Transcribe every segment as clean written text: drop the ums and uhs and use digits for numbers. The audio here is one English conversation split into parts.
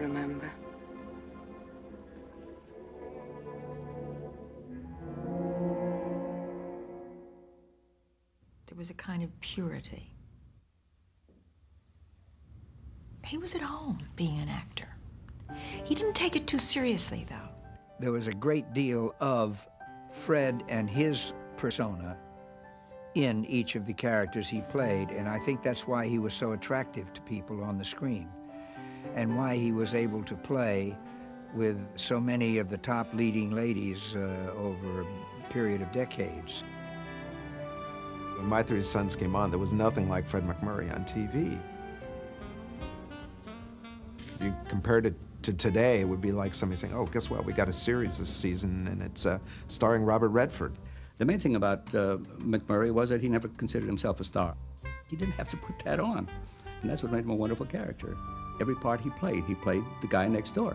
remember. There was a kind of purity. He was at home being an actor. He didn't take it too seriously, though. There was a great deal of Fred and his persona in each of the characters he played, and I think that's why he was so attractive to people on the screen, and why he was able to play with so many of the top leading ladies over a period of decades. When My Three Sons came on, there was nothing like Fred MacMurray on TV. If you compared it to today, it would be like somebody saying, oh, guess what, we got a series this season, and it's starring Robert Redford. The main thing about MacMurray was that he never considered himself a star. He didn't have to put that on, and that's what made him a wonderful character. Every part he played the guy next door.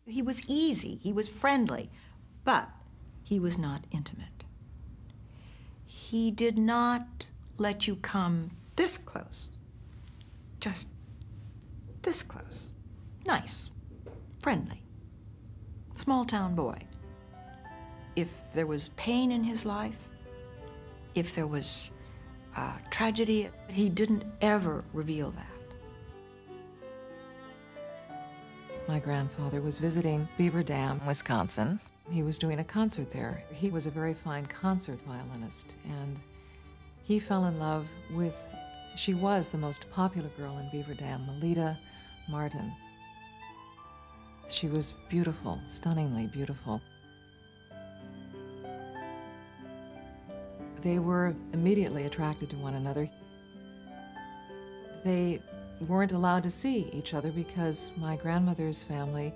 He was easy, he was friendly, but he was not intimate. He did not let you come this close, just this close. Nice, friendly, small-town boy. If there was pain in his life, if there was tragedy, he didn't ever reveal that. My grandfather was visiting Beaver Dam, Wisconsin. He was doing a concert there. He was a very fine concert violinist, and he fell in love with, she was the most popular girl in Beaver Dam, Melita Martin. She was beautiful, stunningly beautiful. They were immediately attracted to one another. They weren't allowed to see each other because my grandmother's family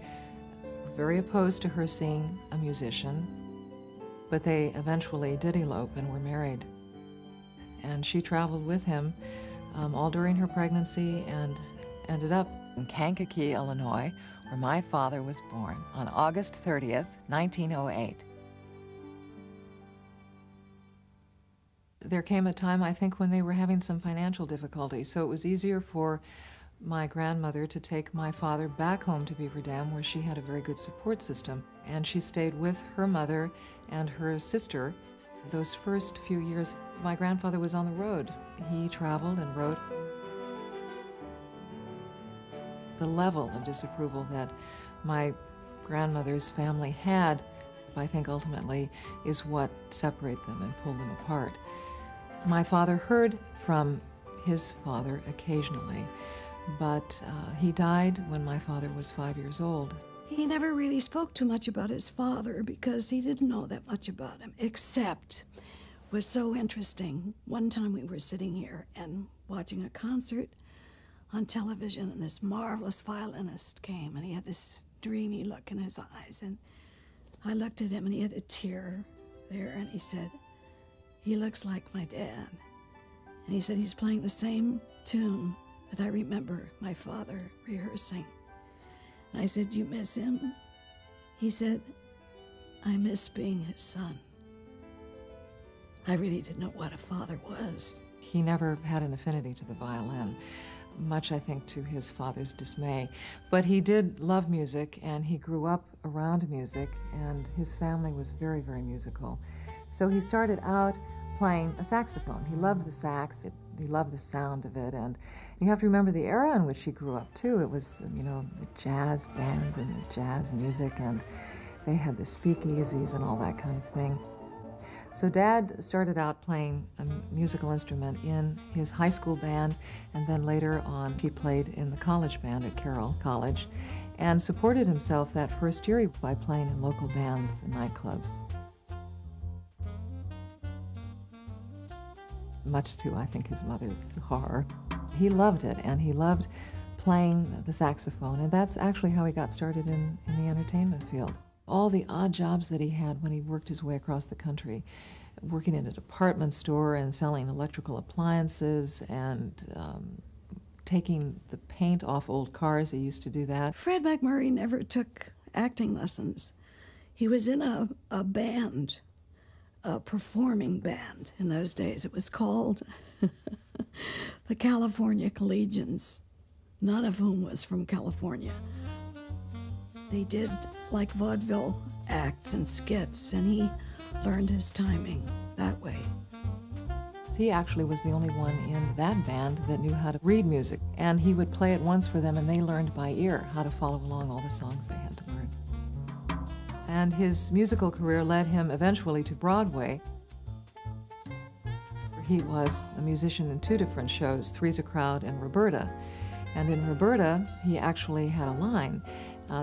were very opposed to her seeing a musician, but they eventually did elope and were married. And she traveled with him all during her pregnancy and ended up in Kankakee, Illinois, where my father was born on August 30th, 1908. There came a time, I think, when they were having some financial difficulties, so it was easier for my grandmother to take my father back home to Beaver Dam, where she had a very good support system. And she stayed with her mother and her sister. Those first few years, my grandfather was on the road. He traveled and wrote. The level of disapproval that my grandmother's family had, I think ultimately, is what separated them and pulled them apart. My father heard from his father occasionally, but he died when my father was 5 years old. He never really spoke too much about his father because he didn't know that much about him, except was so interesting. One time we were sitting here and watching a concert on television, and this marvelous violinist came, and he had this dreamy look in his eyes, and I looked at him, and he had a tear there, and he said, "He looks like my dad." And he said, "He's playing the same tune that I remember my father rehearsing." And I said, "Do you miss him?" He said, "I miss being his son." I really didn't know what a father was. He never had an affinity to the violin, much, I think, to his father's dismay. But he did love music, and he grew up around music, and his family was very, very musical. So he started out playing a saxophone. He loved the sax. He loved the sound of it. And you have to remember the era in which he grew up, too. It was, you know, the jazz bands and the jazz music, and they had the speakeasies and all that kind of thing. So Dad started out playing a musical instrument in his high school band, and then later on he played in the college band at Carroll College, and supported himself that first year by playing in local bands and nightclubs. Much to, I think, his mother's horror. He loved it, and he loved playing the saxophone, and that's actually how he got started in the entertainment field. All the odd jobs that he had when he worked his way across the country, working in a department store and selling electrical appliances and taking the paint off old cars. He used to do that. Fred MacMurray never took acting lessons. He was in a band, a performing band in those days. It was called the California Collegians, none of whom was from California. They did like vaudeville acts and skits, and he learned his timing that way. He actually was the only one in that band that knew how to read music, and he would play it once for them, and they learned by ear how to follow along all the songs they had to learn. And his musical career led him eventually to Broadway. He was a musician in two different shows, Three's a Crowd and Roberta. And in Roberta, he actually had a line.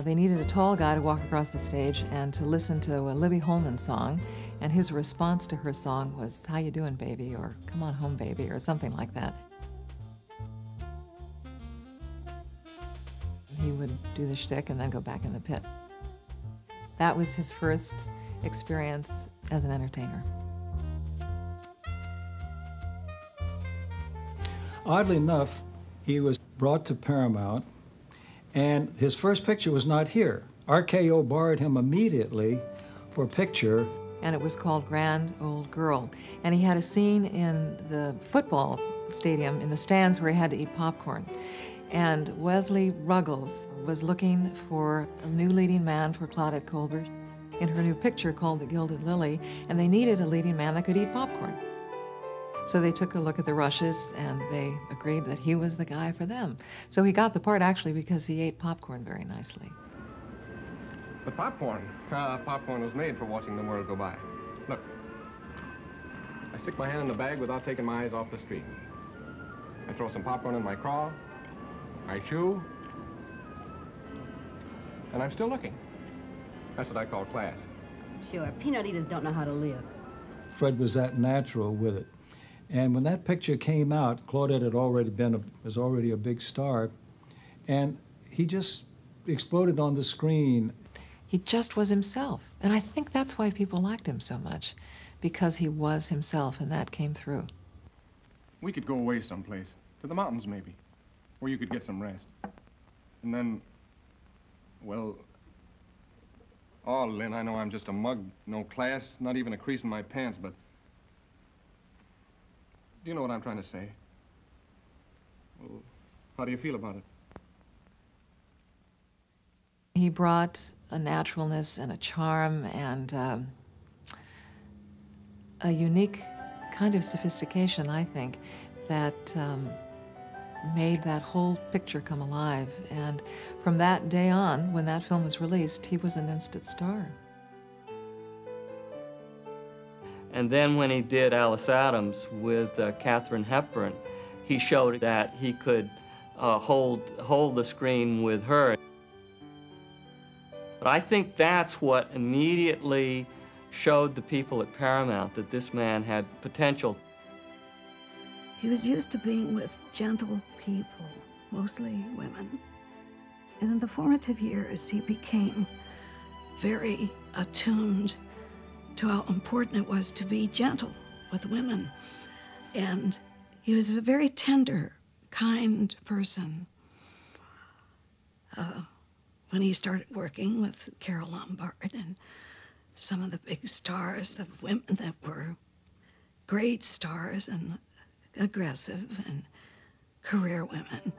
They needed a tall guy to walk across the stage and to listen to a Libby Holman song, and his response to her song was, "How you doing, baby?" or "Come on home, baby," or something like that. He would do the shtick and then go back in the pit. That was his first experience as an entertainer. Oddly enough, he was brought to Paramount, and his first picture was not here. RKO borrowed him immediately for a picture. And it was called Grand Old Girl. And he had a scene in the football stadium in the stands where he had to eat popcorn. And Wesley Ruggles was looking for a new leading man for Claudette Colbert in her new picture called The Gilded Lily, and they needed a leading man that could eat popcorn. So they took a look at the Rushes, and they agreed that he was the guy for them. So he got the part actually because he ate popcorn very nicely. But popcorn was made for watching the world go by. Look, I stick my hand in the bag without taking my eyes off the street. I throw some popcorn in my craw, I chew, and I'm still looking. That's what I call class. Sure, peanut eaters don't know how to live. Fred was that natural with it. And when that picture came out, Claudette was already a big star, and he just exploded on the screen. He just was himself. And I think that's why people liked him so much, because he was himself, and that came through. We could go away someplace, to the mountains maybe, where you could get some rest. And then, well, oh, Lynn, I know I'm just a mug, no class, not even a crease in my pants, but do you know what I'm trying to say? Well, how do you feel about it? He brought a naturalness and a charm and a unique kind of sophistication, I think, that made that whole picture come alive. And from that day on, when that film was released, he was an instant star. And then when he did Alice Adams with Katharine Hepburn, he showed that he could hold the screen with her. But I think that's what immediately showed the people at Paramount that this man had potential. He was used to being with gentle people, mostly women. And in the formative years, he became very attuned to how important it was to be gentle with women. And he was a very tender, kind person. When he started working with Carole Lombard and some of the big stars, the women that were great stars and aggressive and career women.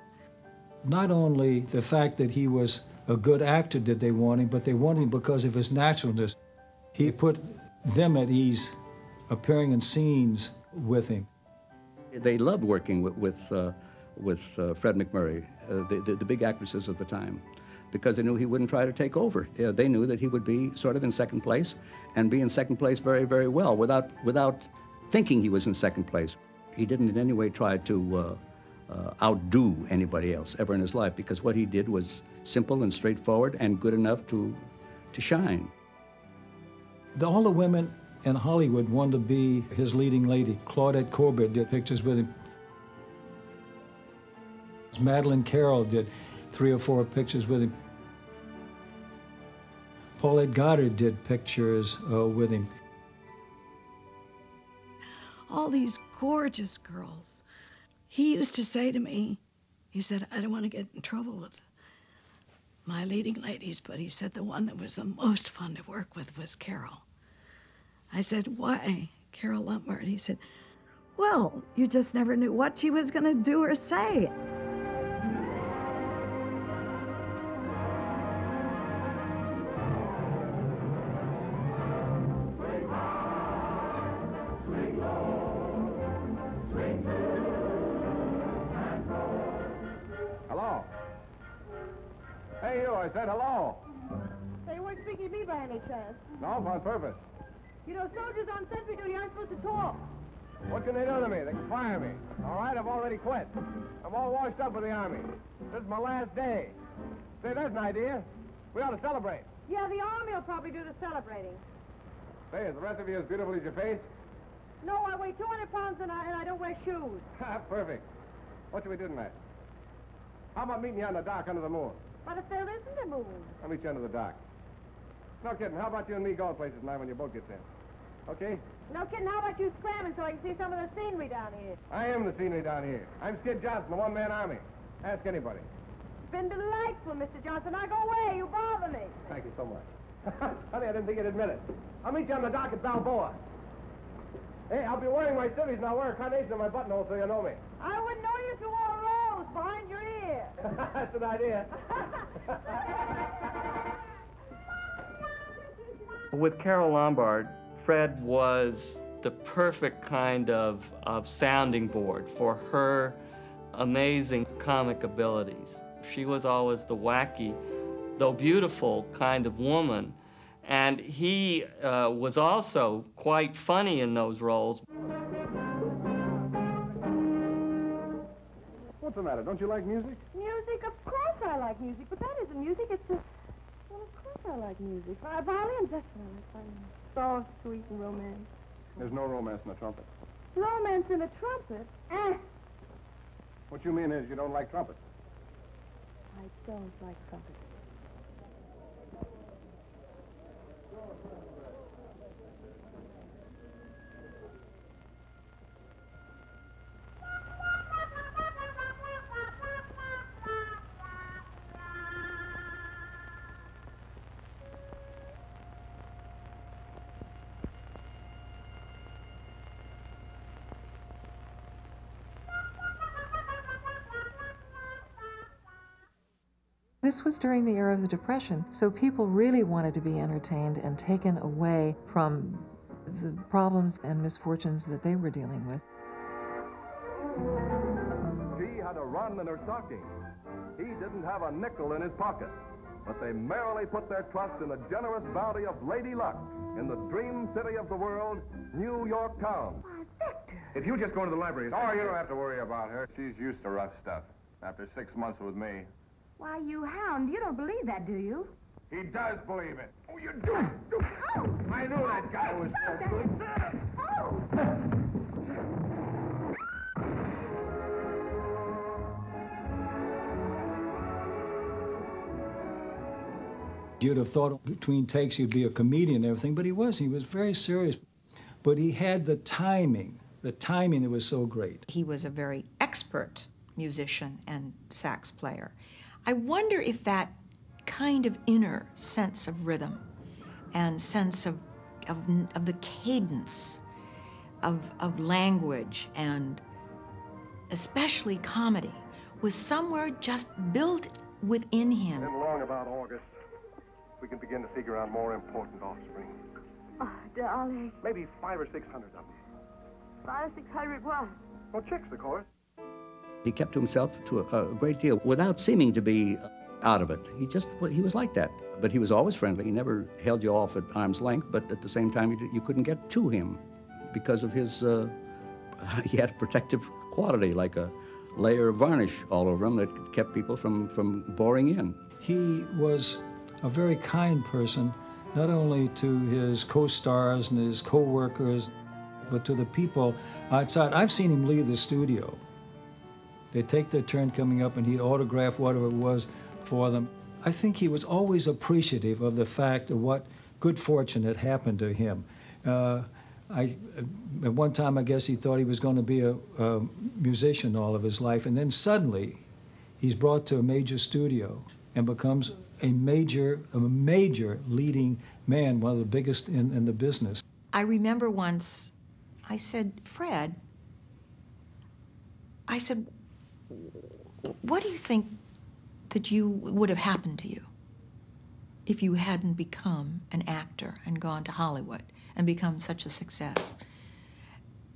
Not only the fact that he was a good actor did they want him, but they wanted him because of his naturalness. He put them at ease, appearing in scenes with him. They loved working with Fred MacMurray, the big actresses of the time, because they knew he wouldn't try to take over. They knew that he would be sort of in second place and be in second place very, very well without thinking he was in second place. He didn't in any way try to outdo anybody else ever in his life, because what he did was simple and straightforward and good enough to shine. All the women in Hollywood wanted to be his leading lady. Claudette Colbert did pictures with him. Madeleine Carroll did 3 or 4 pictures with him. Paulette Goddard did pictures with him. All these gorgeous girls. He used to say to me, He said, I don't want to get in trouble with my leading ladies, but he said the one that was the most fun to work with was Carol. I said, why? Carol Lombard. He said, well, you just never knew what she was going to do or say. Hello? Hey, you, I said hello. Say, you weren't speaking to me by any chance. No, on purpose. You know, soldiers on sentry duty aren't supposed to talk. What can they do to me? They can fire me. All right, I've already quit. I'm all washed up with the Army. This is my last day. Say, there's an idea. We ought to celebrate. Yeah, the Army will probably do the celebrating. Say, is the rest of you as beautiful as your face? No, I weigh 200 pounds and I don't wear shoes. Perfect. What should we do tonight? How about meeting you on the dock under the moon? But if there isn't a moon. I'll meet you under the dock. No kidding. How about you and me going places tonight when your boat gets in? Okay? No kidding, how about you scramming so I can see some of the scenery down here? I am the scenery down here. I'm Skid Johnson, the one-man army. Ask anybody. It's been delightful, Mr. Johnson. Now go away. You bother me. Thank you so much. Honey, I didn't think you'd admit it. I'll meet you on the dock at Balboa. Hey, I'll be wearing my civvies and I'll wear a carnation in my buttonhole so you know me. I wouldn't know you if you wore a rose behind your ear. That's an idea. With Carol Lombard, Fred was the perfect kind of sounding board for her amazing comic abilities. She was always the wacky, though beautiful, kind of woman. And he was also quite funny in those roles. What's the matter? Don't you like music? Music? Of course I like music, but that isn't music. It's a... Well, of course I like music. Violins, that's what I like. Soft, sweet, and romance. There's no romance in the trumpet. Romance in a trumpet? Eh. What you mean is you don't like trumpets. I don't like trumpets. This was during the era of the Depression, so people really wanted to be entertained and taken away from the problems and misfortunes that they were dealing with. She had a run in her stocking. He didn't have a nickel in his pocket, but they merrily put their trust in the generous bounty of Lady Luck in the dream city of the world, New York town. If you just go into the library... Oh, you don't have to worry about her. She's used to rough stuff. After 6 months with me. Why, you hound, you don't believe that, do you? He does believe it. Oh, you do. Oh. I knew that guy was so good. Oh! You'd have thought between takes he'd be a comedian and everything, but he wasn't. He was very serious. But he had the timing that was so great. He was a very expert musician and sax player. I wonder if that kind of inner sense of rhythm and sense of the cadence of language and especially comedy was somewhere just built within him. And long about August, we can begin to figure out more important offspring. Oh, darling. Maybe 500 or 600 of them. 500 or 600 what? Well, chicks, of course. He kept to himself to a great deal without seeming to be out of it. He was like that. But he was always friendly. He never held you off at arm's length, but at the same time, you couldn't get to him because of his, he had a protective quality, like a layer of varnish all over him that kept people from boring in. He was a very kind person, not only to his co-stars and his co-workers, but to the people outside. I've seen him leave the studio. They'd take their turn coming up and he'd autograph whatever it was for them. I think he was always appreciative of the fact of what good fortune had happened to him. At one time, I guess he thought he was going to be a musician all of his life, and then suddenly He's brought to a major studio and becomes a major leading man, one of the biggest in the business. I remember once I said, Fred, I said, what do you think that would have happened to you if you hadn't become an actor and gone to Hollywood and become such a success?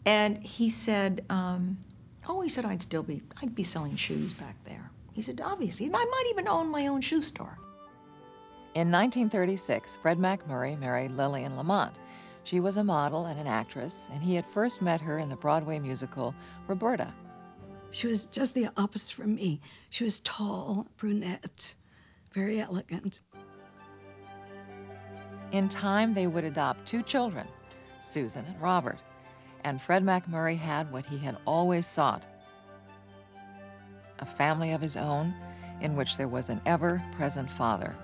And he said, he said, I'd be selling shoes back there. He said, obviously, I might even own my own shoe store. In 1936, Fred MacMurray married Lillian Lamont. She was a model and an actress, and he had first met her in the Broadway musical Roberta. She was just the opposite from me. She was tall, brunette, very elegant. In time, they would adopt 2 children, Susan and Robert. And Fred MacMurray had what he had always sought: a family of his own in which there was an ever-present father.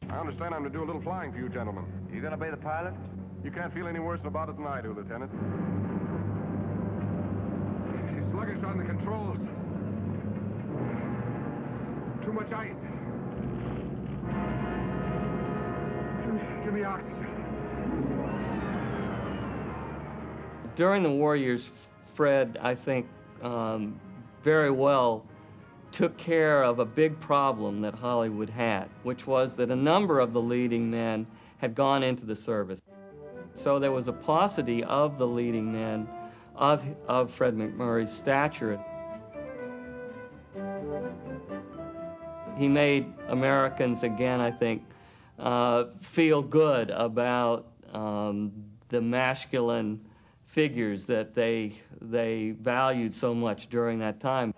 I understand I'm to do a little flying for you gentlemen. You gonna be the pilot? You can't feel any worse about it than I do, Lieutenant. She's sluggish on the controls. Too much ice. Give me oxygen. During the war years, Fred, I think, very well took care of a big problem that Hollywood had, which was that a number of the leading men had gone into the service. So there was a paucity of the leading men of Fred MacMurray's stature. He made Americans, again, I think, feel good about the masculine figures that they valued so much during that time.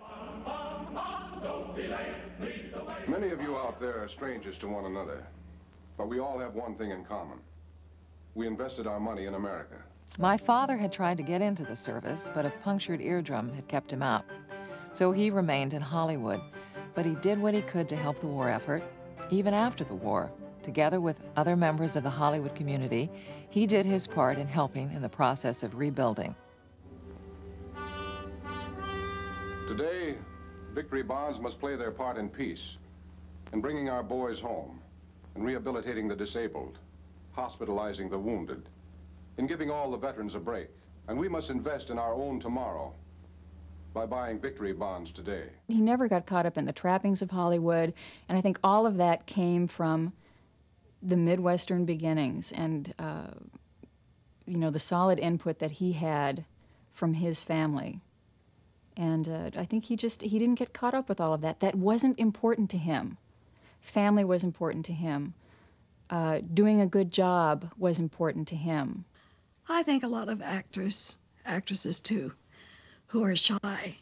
Many of you out there are strangers to one another, but we all have one thing in common. We invested our money in America. My father had tried to get into the service, but a punctured eardrum had kept him out. So he remained in Hollywood, but he did what he could to help the war effort. Even after the war, together with other members of the Hollywood community, he did his part in helping in the process of rebuilding. Today, victory bonds must play their part in peace, in bringing our boys home, in rehabilitating the disabled, hospitalizing the wounded, in giving all the veterans a break. And we must invest in our own tomorrow by buying victory bonds today. He never got caught up in the trappings of Hollywood, and I think all of that came from the Midwestern beginnings and, you know, the solid input that he had from his family. And I think he didn't get caught up with all of that. That wasn't important to him. Family was important to him. Doing a good job was important to him. I think a lot of actors, actresses too, who are shy,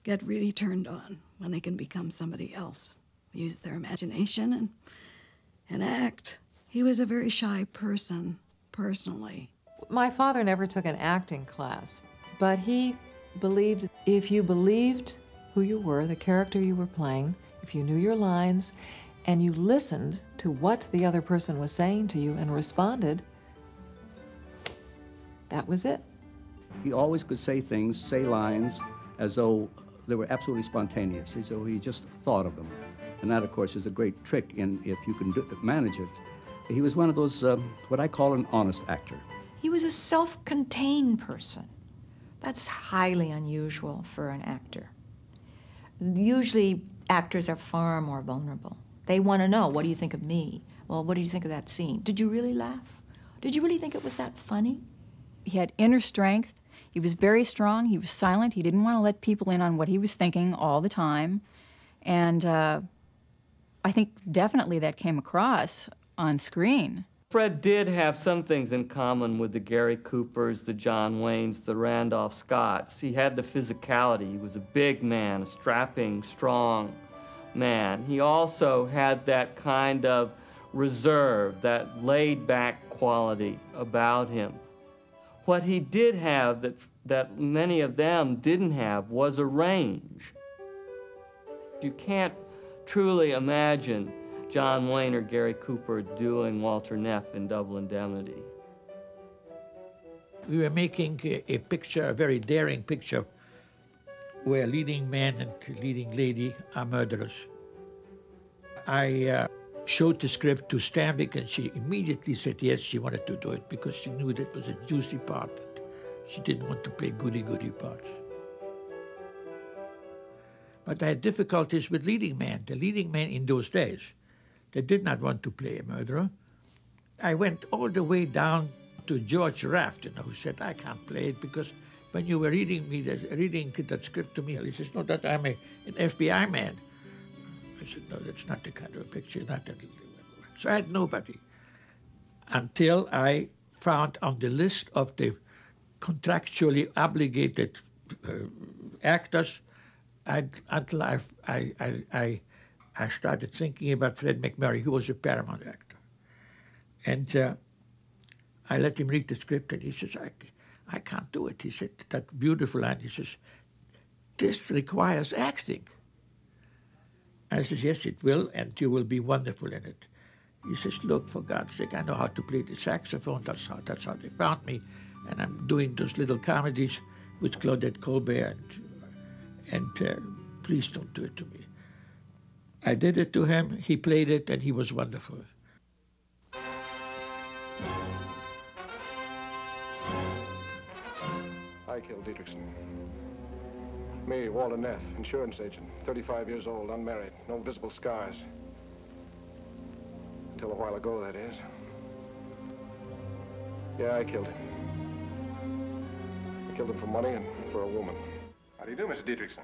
get really turned on when they can become somebody else, use their imagination and act. He was a very shy person, personally. My father never took an acting class, but he believed if you believed who you were, the character you were playing, if you knew your lines, and you listened to what the other person was saying to you and responded, that was it. He always could say things, say lines, as though they were absolutely spontaneous, as though he just thought of them. And that, of course, is a great trick if you can manage it. He was one of those, what I call an honest actor. He was a self-contained person. That's highly unusual for an actor. Usually, actors are far more vulnerable. They want to know, what do you think of me? Well, what did you think of that scene? Did you really laugh? Did you really think it was that funny? He had inner strength. He was very strong. He was silent. He didn't want to let people in on what he was thinking all the time. And I think definitely that came across on screen. Fred did have some things in common with the Gary Coopers, the John Waynes, the Randolph Scotts. He had the physicality. He was a big man, a strapping, strong man. He also had that kind of reserve, that laid-back quality about him. What he did have that many of them didn't have was a range. You can't truly imagine John Wayne or Gary Cooper doing Walter Neff in Double Indemnity. We were making a picture, a very daring picture, where leading man and leading lady are murderers. I showed the script to Stanwyck, and she immediately said yes, she wanted to do it because she knew that was a juicy part. She didn't want to play goody-goody parts. But I had difficulties with leading men. The leading men in those days, they did not want to play a murderer. I went all the way down to George Raft, who said, I can't play it because when you were reading that script to me, he says, no, that I'm an FBI man. I said, no, that's not the kind of a picture, not that. So I had nobody until I found on the list of the contractually obligated actors, until I started thinking about Fred MacMurray, who was a Paramount actor. And I let him read the script, and he says, I can't do it. He said, that beautiful line, he says, this requires acting. I says, yes, it will, and you will be wonderful in it. He says, look, for God's sake, I know how to play the saxophone. That's how they found me. And I'm doing those little comedies with Claudette Colbert, and please don't do it to me. I did it to him, he played it, and he was wonderful. I killed Dietrichson. Me, Walter Neff, insurance agent, 35 years old, unmarried, no visible scars. Until a while ago, that is. Yeah, I killed him. I killed him for money and for a woman. How do you do, Mr. Dietrichson?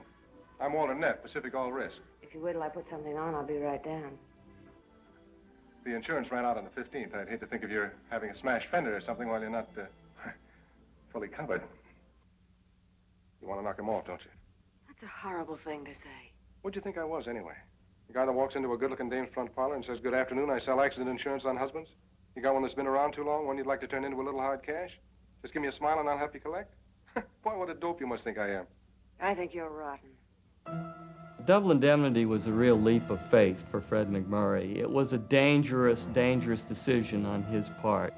I'm Walter Neff, Pacific All Risk. If you wait till I put something on, I'll be right down. The insurance ran out on the 15th. I'd hate to think of you having a smashed fender or something while you're not fully covered. You want to knock him off, don't you? That's a horrible thing to say. What'd you think I was, anyway? The guy that walks into a good-looking dame's front parlor and says, good afternoon, I sell accident insurance on husbands? You got one that's been around too long, one you'd like to turn into a little hard cash? Just give me a smile and I'll help you collect? Boy, what a dope you must think I am. I think you're rotten. Double Indemnity was a real leap of faith for Fred MacMurray. It was a dangerous, dangerous decision on his part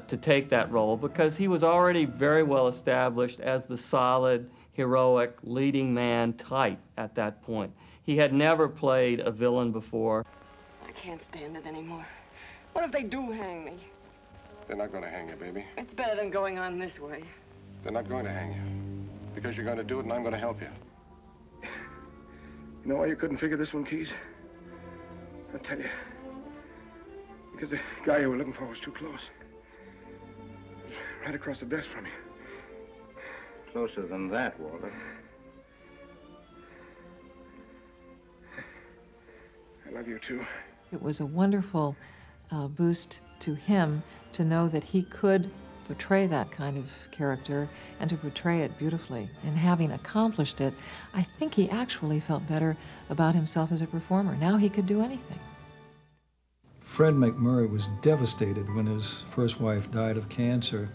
to take that role because he was already very well established as the solid, heroic, leading man type at that point. He had never played a villain before. I can't stand it anymore. What if they do hang me? They're not going to hang you, baby. It's better than going on this way. They're not going to hang you. Because you're going to do it and I'm going to help you. You know why you couldn't figure this one, Keys? I'll tell you. Because the guy you were looking for was too close. He was right across the desk from you. Closer than that, Walter. I love you, too. It was a wonderful boost to him to know that he could portray that kind of character and to portray it beautifully. And having accomplished it, I think he actually felt better about himself as a performer. Now he could do anything. Fred MacMurray was devastated when his first wife died of cancer.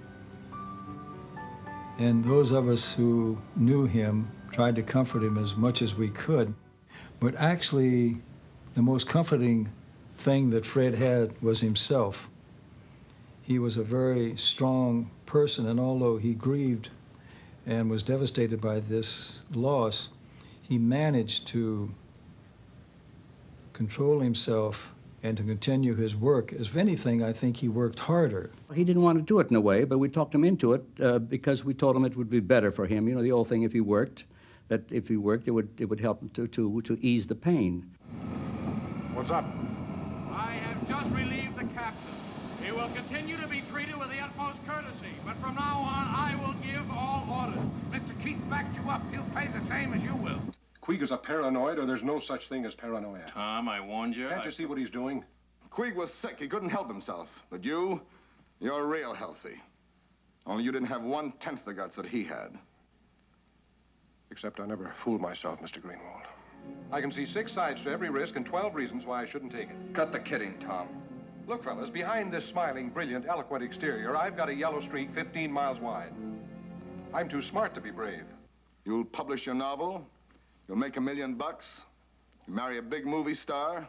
And those of us who knew him tried to comfort him as much as we could. But actually, the most comforting thing that Fred had was himself. He was a very strong person, and although he grieved and was devastated by this loss, he managed to control himself and to continue his work. As if anything, I think he worked harder. He didn't want to do it in a way, but we talked him into it because we told him it would be better for him. You know, the old thing, if he worked, that if he worked, it would help him to ease the pain. What's up? I have just relieved the captain. He will continue to be treated with the utmost courtesy, but from now on, I will give all orders. Mr. Keith backed you up. He'll pay the same as you will. Queeg is a paranoid, or there's no such thing as paranoia. Tom, I warned you. Can't you see what he's doing? Queeg was sick. He couldn't help himself. But you're real healthy. Only you didn't have 1/10 the guts that he had. Except I never fooled myself, Mr. Greenwald. I can see 6 sides to every risk and 12 reasons why I shouldn't take it. Cut the kidding, Tom. Look, fellas, behind this smiling, brilliant, eloquent exterior, I've got a yellow streak 15 miles wide. I'm too smart to be brave. You'll publish your novel. You'll make $1 million. You marry a big movie star.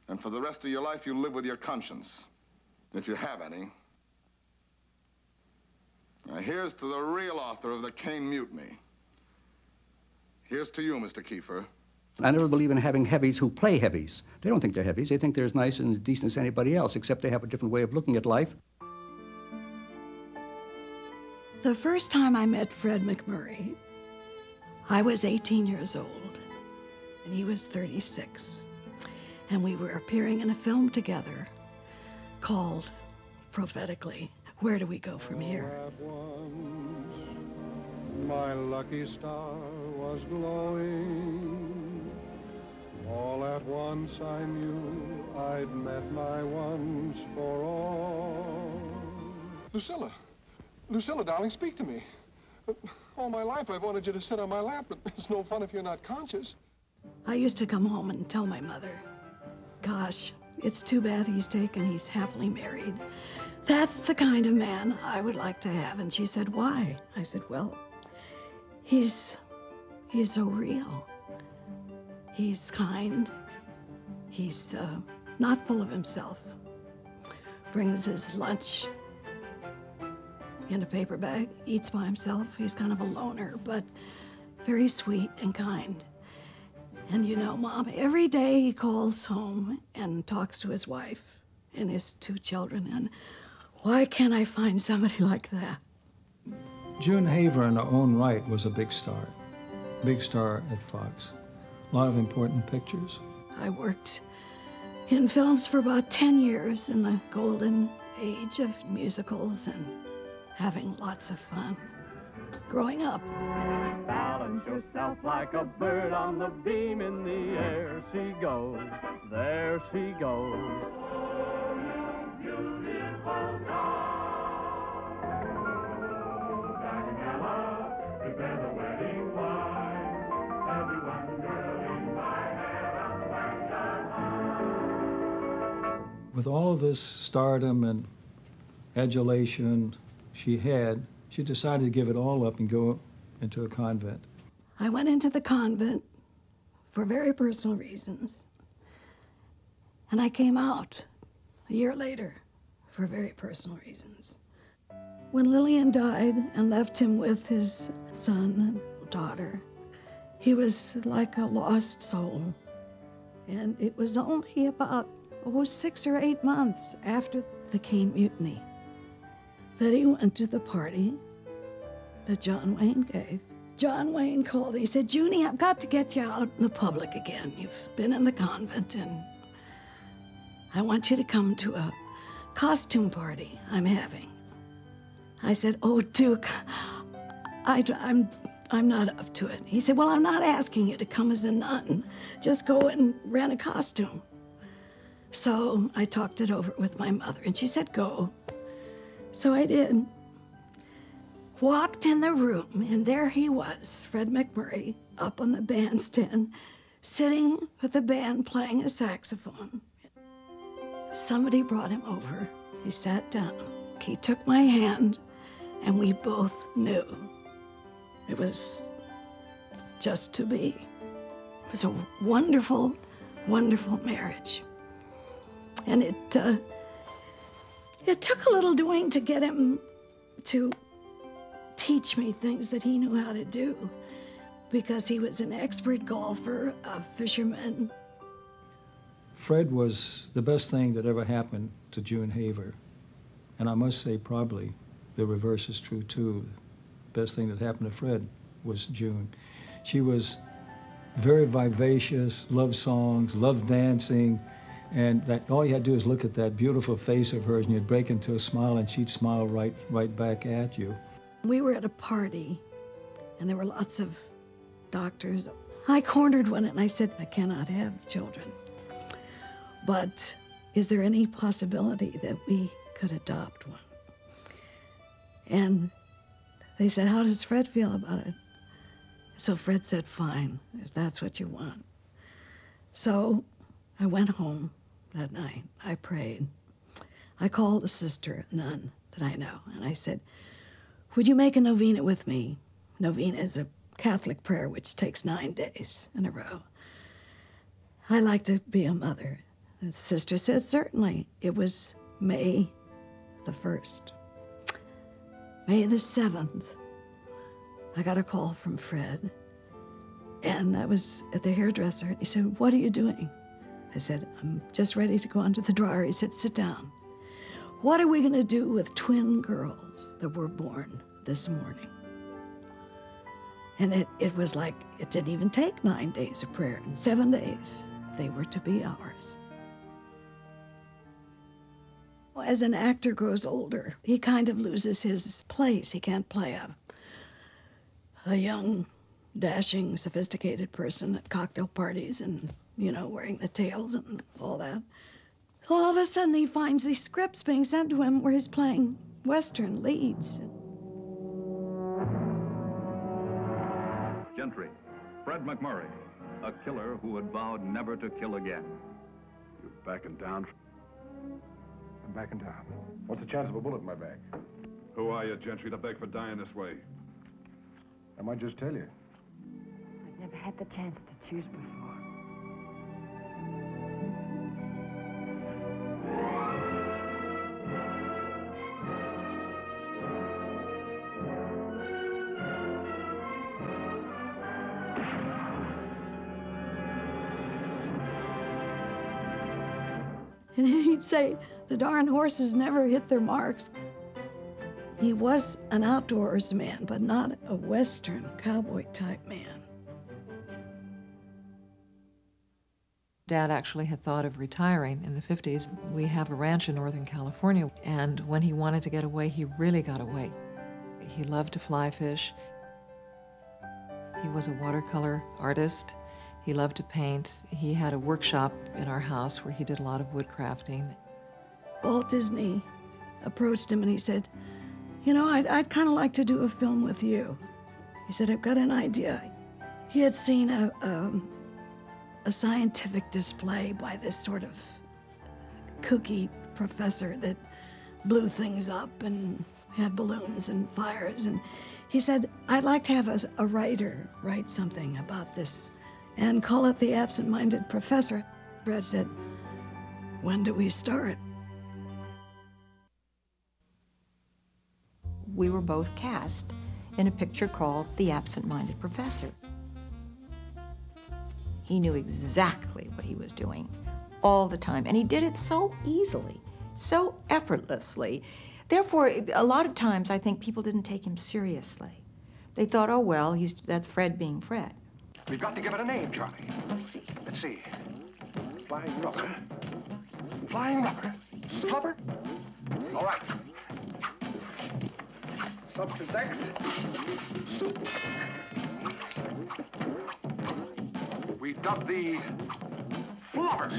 And for the rest of your life, you'll live with your conscience. If you have any. Now, here's to the real author of the Caine Mutiny. Here's to you, Mr. Kiefer. I never believe in having heavies who play heavies. They don't think they're heavies. They think they're as nice and as decent as anybody else, except they have a different way of looking at life. The first time I met Fred MacMurray, I was 18 years old, and he was 36. And we were appearing in a film together called, prophetically, Where Do We Go From Here? My lucky star was glowing. All at once I knew I'd met my once for all. Lucilla. Lucilla, darling, speak to me. All my life I've wanted you to sit on my lap, but it's no fun if you're not conscious. I used to come home and tell my mother, gosh, it's too bad he's happily married. That's the kind of man I would like to have. And she said, why? I said, well, he's so real. He's kind. He's not full of himself. Brings his lunch in a paper bag, eats by himself. He's kind of a loner, but very sweet and kind. And you know, Mom, every day he calls home and talks to his wife and his 2 children, and why can't I find somebody like that? June Haver in her own right was a big star at Fox. A lot of important pictures. I worked in films for about 10 years in the golden age of musicals and having lots of fun growing up. Balance yourself like a bird on the beam in the air. She goes, there she goes. Oh, you beautiful God. Daniela, prepare the wedding wine. Every one girl in my hair. With all of this stardom and adulation she had, she decided to give it all up and go into a convent. I went into the convent for very personal reasons. And I came out a year later for very personal reasons. When Lillian died and left him with his son and daughter, he was like a lost soul. And it was only about 6 or 8 months after the Caine Mutiny that he went to the party that John Wayne gave. John Wayne called and he said, Junie, I've got to get you out in the public again. You've been in the convent and I want you to come to a costume party I'm having. I said, oh, Duke, I'm not up to it. He said, well, I'm not asking you to come as a nun. Just go and rent a costume. So I talked it over with my mother and she said, go. So I did. Walked in the room, and there he was, Fred MacMurray, up on the bandstand, sitting with the band playing a saxophone. Somebody brought him over. He sat down. He took my hand, and we both knew it was just to be. It was a wonderful, wonderful marriage. And it took a little doing to get him to teach me things that he knew how to do, because he was an expert golfer, a fisherman. Fred was the best thing that ever happened to June Haver. And I must say probably the reverse is true too. The best thing that happened to Fred was June. She was very vivacious, loved songs, loved dancing, and that all you had to do is look at that beautiful face of hers and you'd break into a smile and she'd smile right back at you. We were at a party, and there were lots of doctors. I cornered one, and I said, I cannot have children. But is there any possibility that we could adopt one? And they said, how does Fred feel about it? So Fred said, fine, if that's what you want. So I went home that night. I prayed. I called a sister, a nun that I know, and I said, would you make a novena with me? Novena is a Catholic prayer which takes 9 days in a row. I like to be a mother. And the sister said, certainly. It was May the 1st. May the 7th, I got a call from Fred. And I was at the hairdresser, and he said, "What are you doing?" I said, "I'm just ready to go under the dryer." He said, "Sit down. What are we going to do with twin girls that were born this morning?" And it was like, it didn't even take 9 days of prayer. In 7 days, they were to be ours. As an actor grows older, he kind of loses his place. He can't play a young, dashing, sophisticated person at cocktail parties and, wearing the tails and all that. All of a sudden, he finds these scripts being sent to him where he's playing Western leads. Gentry, Fred MacMurray, a killer who had vowed never to kill again. You're backing down? I'm backing down. What's the chance of a bullet in my bag? Who are you, Gentry, to beg for dying this way? I might just tell you. I've never had the chance to choose before. And he'd say, the darn horses never hit their marks. He was an outdoors man, but not a Western cowboy type man. Dad actually had thought of retiring in the 50s. We have a ranch in Northern California, and when he wanted to get away, he really got away. He loved to fly fish. He was a watercolor artist. He loved to paint. He had a workshop in our house where he did a lot of woodcrafting. Walt Disney approached him and he said, I'd kind of like to do a film with you. He said, I've got an idea. He had seen a scientific display by this sort of kooky professor that blew things up and had balloons and fires. And he said, I'd like to have a writer write something about this and call it The Absent-Minded Professor. Fred said, when do we start? We were both cast in a picture called The Absent-Minded Professor. He knew exactly what he was doing all the time, and he did it so easily, so effortlessly. Therefore, a lot of times I think people didn't take him seriously. They thought, oh, well, that's Fred being Fred. We've got to give it a name, Charlie. Let's see. Flying rubber. Flying rubber. Flubber? All right. Substance X. We dubbed the Flubber.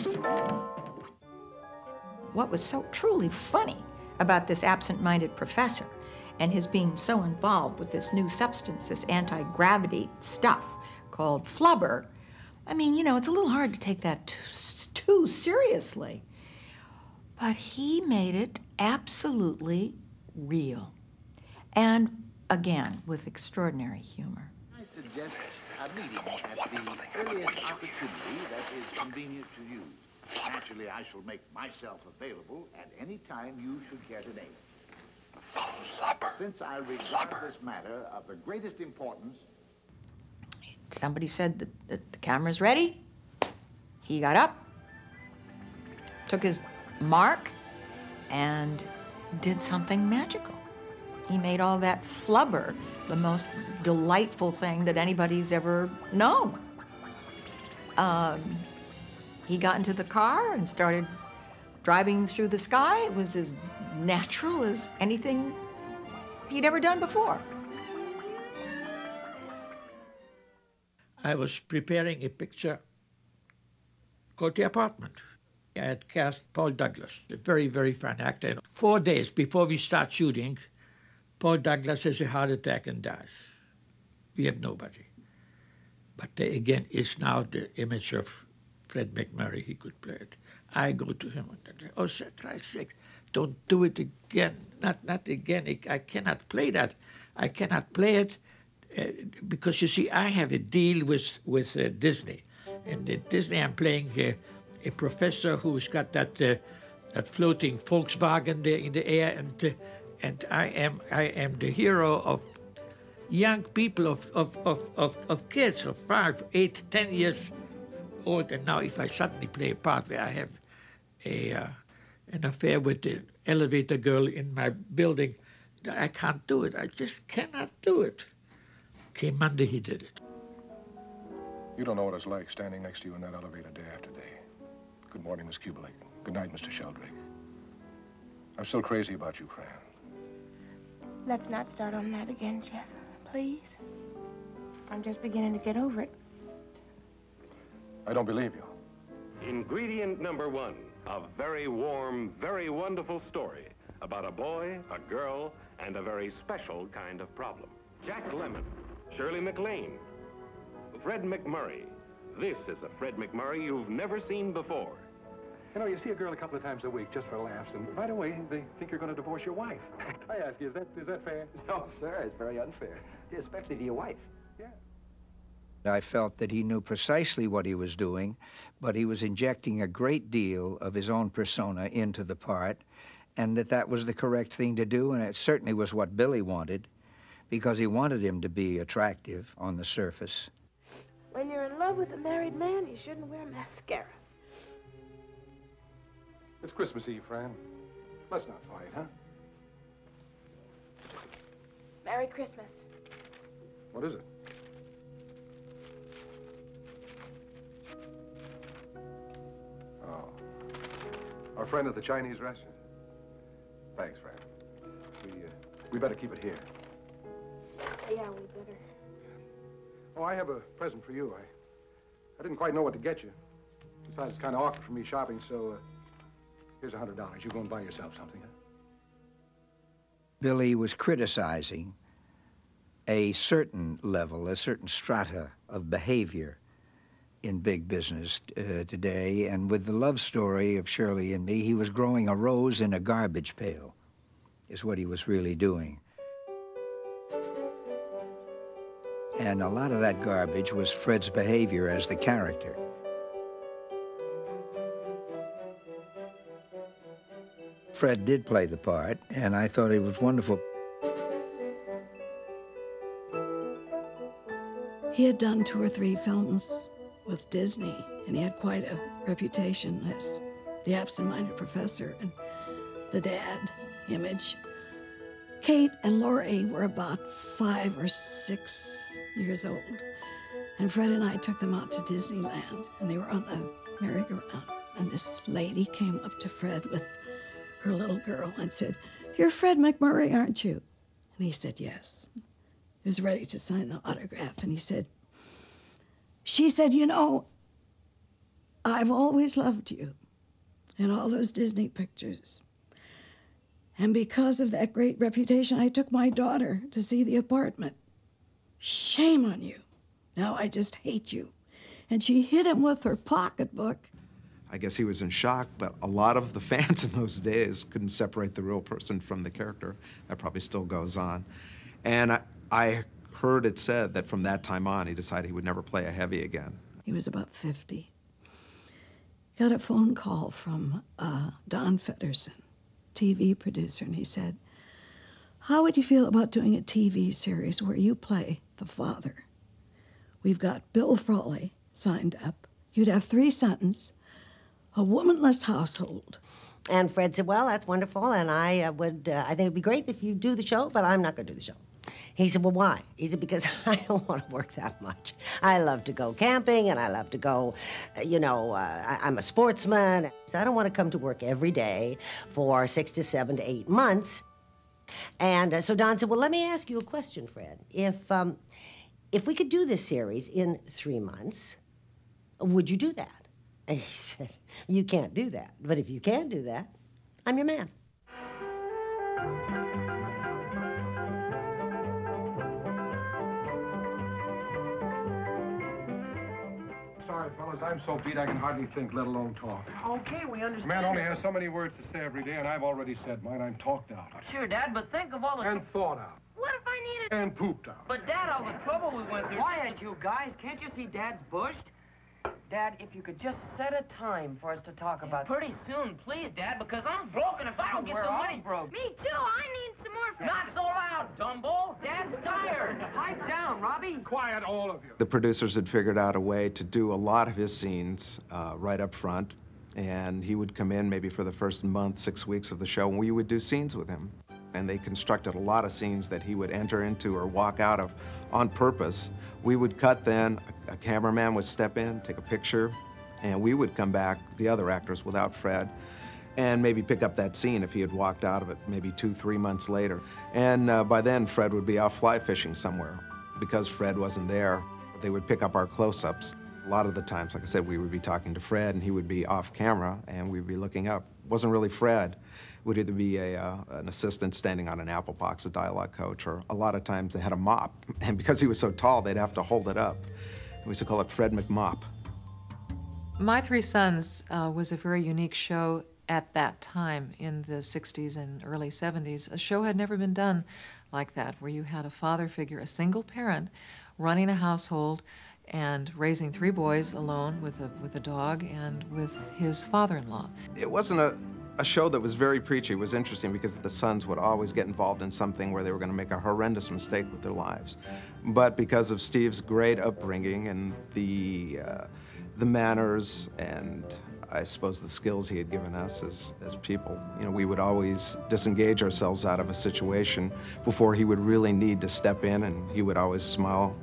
What was so truly funny about this absent-minded professor and his being so involved with this new substance, this anti-gravity stuff called flubber, I mean, it's a little hard to take that too seriously. But he made it absolutely real. And again, with extraordinary humor. I suggest a meeting at the earliest opportunity that is convenient to you. Naturally, I shall make myself available at any time you should care to name. Flubber. Since I regard this matter of the greatest importance. Somebody said that the camera's ready. He got up, took his mark, and did something magical. He made all that flubber the most delightful thing that anybody's ever known. He got into the car and started driving through the sky. It was as natural as anything he'd ever done before. I was preparing a picture called The Apartment. I had cast Paul Douglas, a very, very fine actor. And 4 days before we start shooting, Paul Douglas has a heart attack and dies. We have nobody. But there again is now the image of Fred MacMurray. He could play it. I go to him and say, oh, for Christ's sake, don't do it again. Not again. I cannot play that. I cannot play it because, you see, I have a deal with Disney. And at Disney, I'm playing a professor who's got that floating Volkswagen there in the air, and I am the hero of young people of kids of 5, 8, 10 years old. And now if I suddenly play a part where I have an affair with the elevator girl in my building, I can't do it. I just cannot do it. Okay, Monday he did it. You don't know what it's like standing next to you in that elevator day after day. Good morning, Miss Kubelik. Good night, Mr. Sheldrake. I'm still crazy about you, Fran. Let's not start on that again, Jeff. Please. I'm just beginning to get over it. I don't believe you. Ingredient number 1, a very warm, very wonderful story about a boy, a girl, and a very special kind of problem. Jack Lemmon, Shirley MacLaine, Fred MacMurray. This is a Fred MacMurray you've never seen before. You know, you see a girl a couple of times a week just for laughs, and right away they think you're going to divorce your wife. I ask you, is that fair? No, sir, it's very unfair, especially to your wife. Yeah. I felt that he knew precisely what he was doing, but he was injecting a great deal of his own persona into the part, and that was the correct thing to do, and it certainly was what Billy wanted, because he wanted him to be attractive on the surface. When you're in love with a married man, you shouldn't wear mascara. It's Christmas Eve, Fran. Let's not fight, huh? Merry Christmas. What is it? Oh. Our friend at the Chinese restaurant. Thanks, Fran. We better keep it here. Yeah, we better. Oh, I have a present for you. I didn't quite know what to get you. Besides, it's kind of awkward for me shopping, so here's $100. You go and buy yourself something, huh? Billy was criticizing a certain level, a certain strata of behavior in big business today, and with the love story of Shirley and me, he was growing a rose in a garbage pail, is what he was really doing. And a lot of that garbage was Fred's behavior as the character. Fred did play the part, and I thought it was wonderful. He had done 2 or 3 films with Disney, and he had quite a reputation as the absent-minded professor and the dad image. Kate and Laurie were about 5 or 6 years old, and Fred and I took them out to Disneyland, and they were on the merry-go-round, and this lady came up to Fred with her little girl and said, "You're Fred MacMurray, aren't you?" And he said, yes. He was ready to sign the autograph, and she said, "You know, I've always loved you in all those Disney pictures. And because of that great reputation, I took my daughter to see the apartment. Shame on you. Now I just hate you." And she hit him with her pocketbook. I guess he was in shock, but a lot of the fans in those days couldn't separate the real person from the character. That probably still goes on. And I heard it said that from that time on, he decided he would never play a heavy again. He was about 50. Got a phone call from Don Feddersen, TV producer, and he said, "How would you feel about doing a TV series where you play the father? We've got Bill Frawley signed up. You'd have 3 sons, a womanless household." And Fred said, "Well, that's wonderful, and I think it'd be great if you do the show, but I'm not going to do the show." He said, "Well, why?" He said, "Because I don't want to work that much. I love to go camping, and I love to go, I'm a sportsman. So I don't want to come to work every day for 6 to 7 to 8 months." And so Don said, "Well, let me ask you a question, Fred. If we could do this series in 3 months, would you do that?" And he said, "You can't do that. But if you can do that, I'm your man." Sorry, fellas, I'm so beat I can hardly think, let alone talk. Okay, we understand. Man only has so many words to say every day, and I've already said mine. I'm talked out. Sure, Dad, but think of all the... And thought out. What if I needed... And pooped out. But, Dad, all the trouble we went through... Quiet, you guys. Can't you see Dad's bushed? Dad, if you could just set a time for us to talk about... Pretty soon, please, Dad, because I'm broke, and if I don't get some money... broke. Me too. I need some more. Not so loud, Dumbo. Dad's tired. Pipe down, Robbie. Quiet, all of you. The producers had figured out a way to do a lot of his scenes right up front, and he would come in maybe for the first month, 6 weeks of the show, and we would do scenes with him. And they constructed a lot of scenes that he would enter into or walk out of on purpose. We would cut then, a cameraman would step in, take a picture, and we would come back, the other actors without Fred, and maybe pick up that scene if he had walked out of it maybe 2-3 months later. And by then, Fred would be off fly fishing somewhere. Because Fred wasn't there, they would pick up our close-ups. A lot of the times, like I said, we would be talking to Fred, and he would be off camera, and we'd be looking up. It wasn't really Fred. It would either be an assistant standing on an apple box, a dialogue coach, or a lot of times they had a mop. And because he was so tall, they'd have to hold it up. We used to call it Fred McMop. My Three Sons was a very unique show at that time in the 60s and early 70s. A show had never been done like that, where you had a father figure, a single parent, running a household and raising 3 boys alone with a dog and with his father-in-law. It wasn't a show that was very preachy. It was interesting because the sons would always get involved in something where they were going to make a horrendous mistake with their lives. But because of Steve's great upbringing and the manners and I suppose the skills he had given us as people, you know, we would always disengage ourselves out of a situation before he would really need to step in, and he would always smile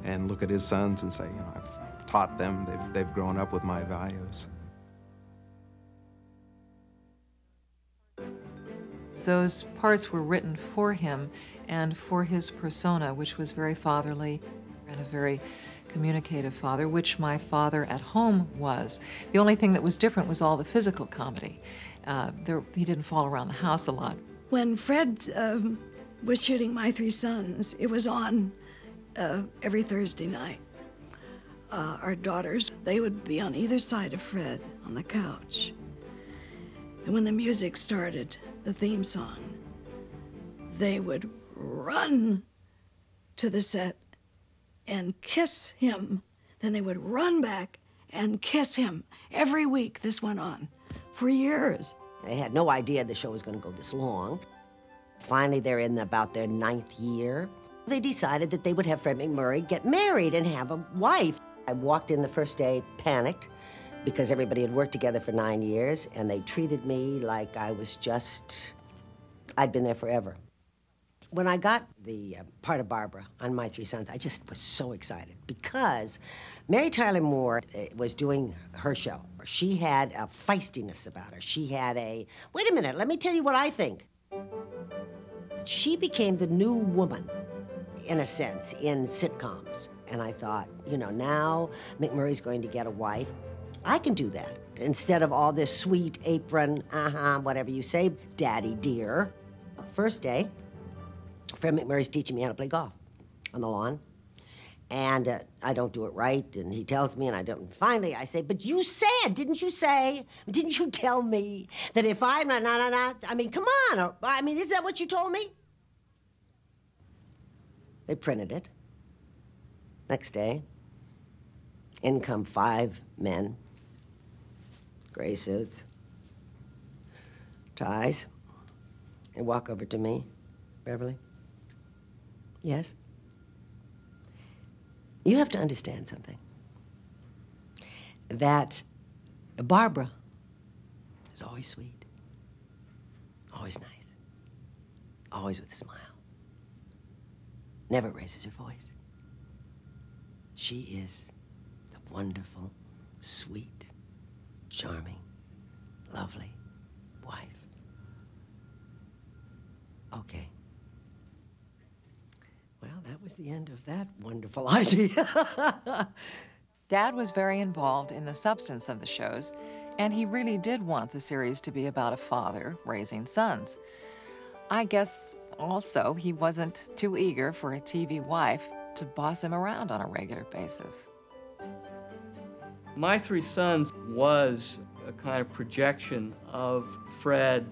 and look at his sons and say, you know, I've taught them, they've grown up with my values. Those parts were written for him and for his persona, which was very fatherly and a very communicative father, which my father at home was. The only thing that was different was all the physical comedy. He didn't fall around the house a lot. When Fred was shooting My Three Sons, it was on every Thursday night. Our daughters, they would be on either side of Fred on the couch. And when the music started, the theme song, they would run to the set and kiss him. Then they would run back and kiss him. Every week this went on for years. They had no idea the show was going to go this long. Finally, they're in about their 9th year. They decided that they would have Fred MacMurray get married and have a wife. I walked in the first day, panicked, because everybody had worked together for 9 years, and they treated me like I was just, I'd been there forever. When I got the part of Barbara on My Three Sons, I just was so excited because Mary Tyler Moore was doing her show. She had a feistiness about her. She had a, wait a minute, let me tell you what I think. She became the new woman, in a sense, in sitcoms. And I thought, you know, now MacMurray's going to get a wife. I can do that. Instead of all this sweet apron, whatever you say, daddy dear. First day, Fred MacMurray's teaching me how to play golf on the lawn. And I don't do it right, and he tells me, and I don't. Finally, I say, but you said, didn't you tell me that if I'm not, I mean, come on. I mean, is that what you told me? They printed it. Next day, in come 5 men, gray suits, ties, and walk over to me. Beverly? Yes? You have to understand something. That Barbara is always sweet, always nice, always with a smile, never raises her voice. She is the wonderful, sweet, charming, lovely wife. Okay. Well, that was the end of that wonderful idea. Dad was very involved in the substance of the shows, and he really did want the series to be about a father raising sons. I guess also he wasn't too eager for a TV wife to boss him around on a regular basis. My Three Sons was a kind of projection of Fred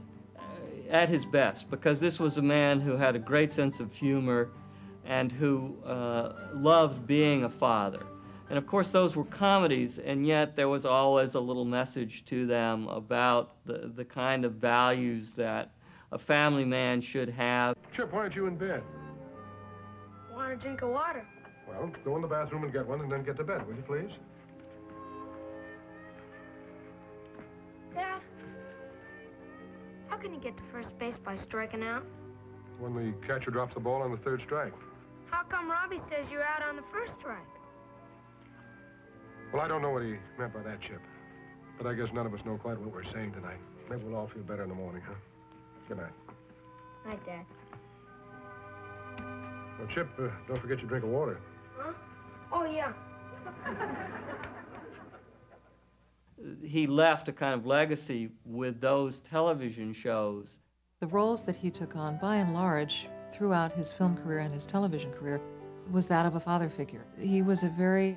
at his best, because this was a man who had a great sense of humor and who loved being a father. And of course those were comedies, and yet there was always a little message to them about the kind of values that a family man should have. Chip, why aren't you in bed? Want a drink of water? Well, go in the bathroom and get one and then get to bed, will you please? Dad, how can you get to first base by striking out? When the catcher drops the ball on the third strike. How come Robbie says you're out on the first strike? Well, I don't know what he meant by that, Chip. But I guess none of us know quite what we're saying tonight. Maybe we'll all feel better in the morning, huh? Good night. Night, Dad. Well, Chip, don't forget your drink of water. Huh? Oh, yeah. He left a kind of legacy with those television shows. The roles that he took on, by and large, throughout his film career and his television career, was that of a father figure. He was a very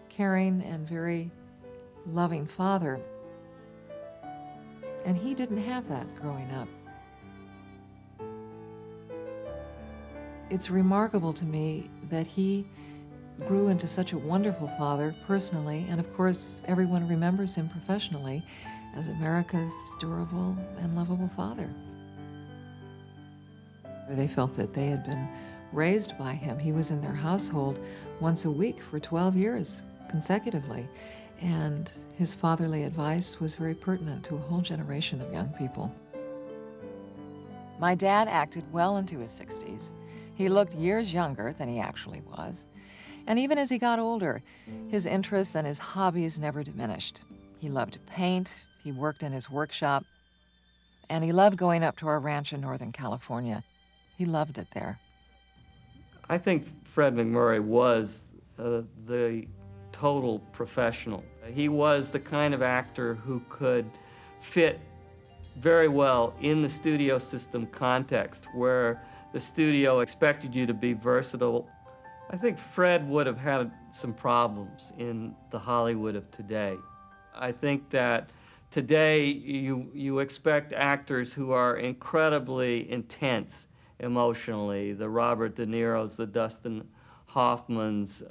caring and very loving father. And he didn't have that growing up. It's remarkable to me that he grew into such a wonderful father personally, and of course everyone remembers him professionally as America's durable and lovable father. They felt that they had been raised by him. He was in their household once a week for 12 years consecutively, and his fatherly advice was very pertinent to a whole generation of young people. My dad acted well into his 60s. He looked years younger than he actually was. And even as he got older, his interests and his hobbies never diminished. He loved to paint, he worked in his workshop, and he loved going up to our ranch in Northern California. He loved it there. I think Fred MacMurray was the total professional. He was the kind of actor who could fit very well in the studio system context, where the studio expected you to be versatile. I think Fred would have had some problems in the Hollywood of today. I think that today you expect actors who are incredibly intense emotionally, the Robert De Niros, the Dustin Hoffmans,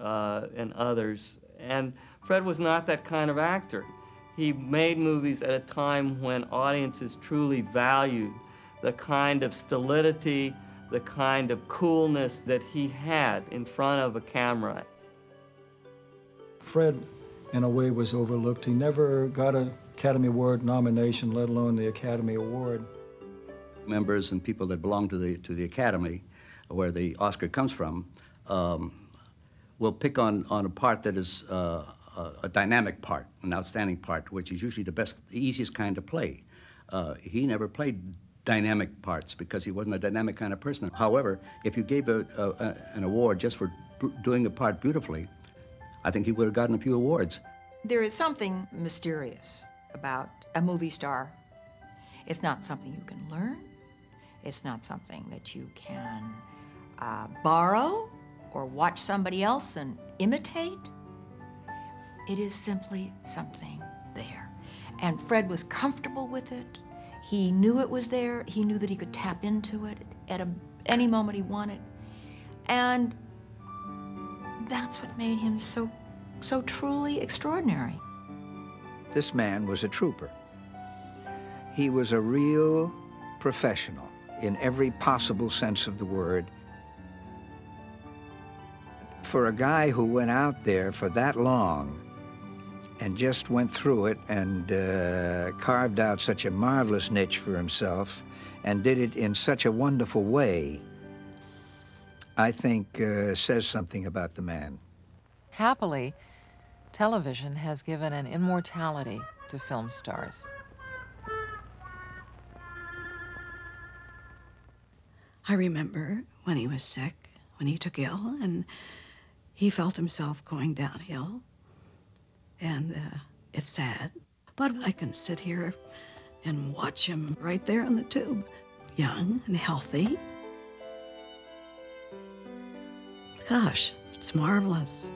and others. And Fred was not that kind of actor. He made movies at a time when audiences truly valued the kind of stolidity, the kind of coolness that he had in front of a camera. Fred, in a way, was overlooked. He never got an Academy Award nomination, let alone the Academy Award. Members and people that belong to the Academy, where the Oscar comes from, will pick on a part that is a dynamic part, an outstanding part, which is usually the easiest kind to play. He never played dynamic parts because he wasn't a dynamic kind of person. However, if you gave an award just for doing the part beautifully, I think he would have gotten a few awards. There is something mysterious about a movie star. It's not something you can learn. It's not something that you can borrow or watch somebody else and imitate. It is simply something there. And Fred was comfortable with it. He knew it was there. He knew that he could tap into it at any moment he wanted. And that's what made him so truly extraordinary. This man was a trooper. He was a real professional in every possible sense of the word. For a guy who went out there for that long and just went through it and carved out such a marvelous niche for himself and did it in such a wonderful way, I think says something about the man. Happily, television has given an immortality to film stars. I remember when he was sick, when he took ill, and he felt himself going downhill. And it's sad, but I can sit here and watch him right there on the tube, young and healthy. Gosh, it's marvelous.